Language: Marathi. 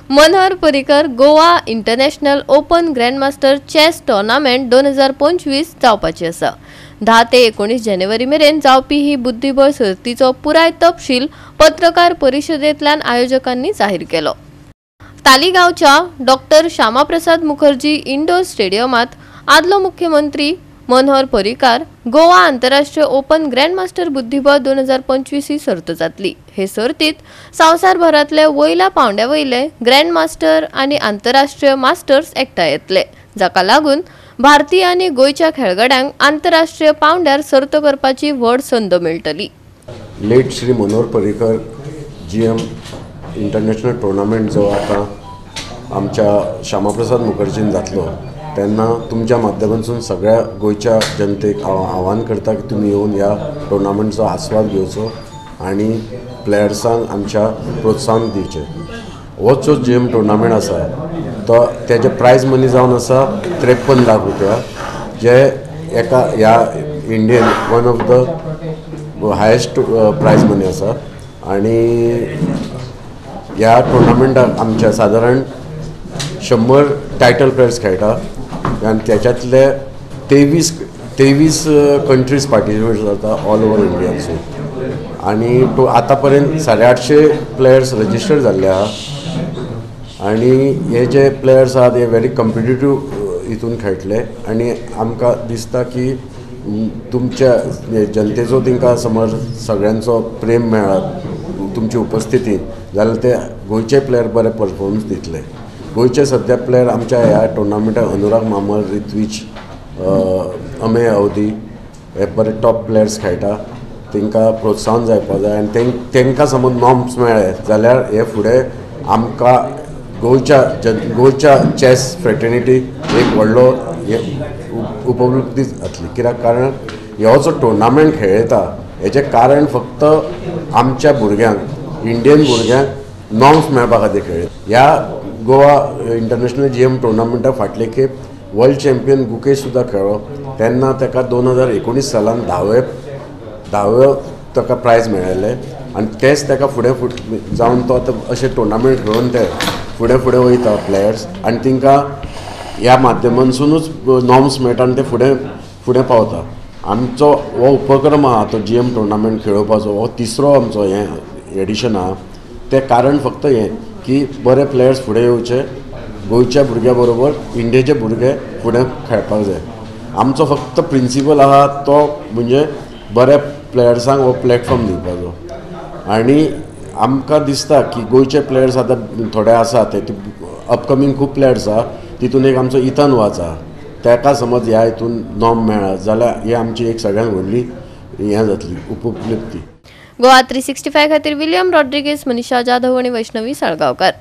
Manohar Parrikar Goa international open grandmaster chess tournament 2025 जावपाची आसा। 10 ते 19 जानेवारी मेरेन जावपी ही बुद्धिबळ सर्तीचो पुराय तपशील पत्रकार परिशदेंतल्यान आयोजकांनी जाहीर केलो। तालिगांवच्या डॉ. श्यामाप्रसाद मुखर्जी इंडोर स्टेडियमात आदलो मुख्यमंत्री मनोहर पर्रीकर गोवा आंतरराष्ट्रीय ओपन ग्रँडमास्टर बुद्धिबळ 2025 ही सर्त जातली। हे सर्तीत संवसारभरातले वयल्या पांवड्या वयले ग्रँडमास्टर आनी आंतरराष्ट्रीय मास्टर्स एकठांय येतले, जाका लागून भारतीय आनी गोंयच्या खेळगड्यांक आंतरराष्ट्रीय पांवड्यार सर्त करपाची व्हड संद मेळटली। Late Shri Manohar Parrikar GM international tournament जो आता आमच्या श्यामाप्रसाद मुखर्जीन जातलो तेन्ना तुमच्या माध्यमांतून सगळ्या गोंयच्या जनतेक आव्हान करता की तुमी येवन ह्या टुर्नामेंटचो आस्वाद घेवचो आणि प्लेयर्सांक आमच्या प्रोत्साहन दिवचें। हो जो GM टुर्नामेंट आसा तो तेजे प्रायज मनी जावन आसा 53 लाख रुपया, जे एका ह्या Indian one of the highest prize money आसा। आणि ह्या टुर्नामेंटाक आमच्या साधारण 100 टायटल प्लेयर्स खेळटा आणि त्याच्यातले 23 कंट्रीज पार्टिसिपेट जाता ऑल ओवर इंडियाचो। आणि तो आतापर्यंत 850 प्लेयर्स रजिस्टर जाल्ले आहा आणि हे जे प्लेयर्स आहात हे व्हेरी कॉम्पिटिटिव्ह हितून खेळटले आणि आमकां दिसता की तुमच्या जनतेचो तांकां समज सगळ्यांचो प्रेम मेळत तुमची उपस्थिती जाल्यार ते गोंयचे प्लेयर बरे परफॉर्मन्स दितले। गोंयचे सद्या प्लेयर आमच्या ह्या टुर्नामेंटाक अनुराग मामल, रित्विज, अमेय अवधी हे बरे टॉप प्लेयर्स खेळटा, तांकां प्रोत्साहन जावपा जाय आनी तांकां समज नॉर्म्स मेळ्ळे जाल्यार हे फुडें आमकां गोंयच्या चॅस फ्रेटर्निटी एक व्हडलो उपलब्धी जातली। कित्याक कारण हो जो टुर्नामेंट खेळटा हेजें कारण फक्त आमच्या भुरग्यांक इंडियन भुरग्यांक नॉर्म्स मेळपा खातीर खेळ। ह्या गोवा इंटरनॅशनल GM टुर्नामेंटाक फाटले खेप वर्ल्ड चॅम्पियन गुकेश सुद्दां खेळ्ळो, तेन्ना ताका 2019 सालान 10वें ताका प्रायज मेळ्ळें आनी तेच ताका फुडें जावन तो आतां अशें टुर्नामेंट खेळून ते फुडें वयता प्लेयर्स आणि तांकां ह्या माध्यमांतसूनच नॉर्म्स मेळटा आनी ते फुडें पावता। आमचो हो उपक्रम आहा तो GM टुर्नामेंट खेळोवपाचो हो 3रो आमचो हें एडिशन आहा। तें कारण फक्त हें की बरे प्लेयर्स फुडें येवचे, गोंयच्या भुरग्या बरोबर इंडियेचे भुरगे फुडें खेळपाक जाय। आमचो फक्त प्रिंसिपल आहा तो म्हणजे बऱ्या प्लेयर्सांक हो प्लॅटफॉर्म दिवपाचो आणि आमकां दिसता की गोंयचे प्लेयर्स आतां थोडे आसा ते अपकमींग खूब प्लेयर्स आहा, तितून एक आमचो इथन वाच आहा, ताका समज ह्या हितून नॉर्म मेळ्ळा जाल्यार ही आमची एक सगळ्यांत व्हडली हें जातली उपलब्धी। गोवा 365 खातीर विलियम रॉड्रिगीस, मनीषा जाधव आणि वैष्णवी साळगांवकर।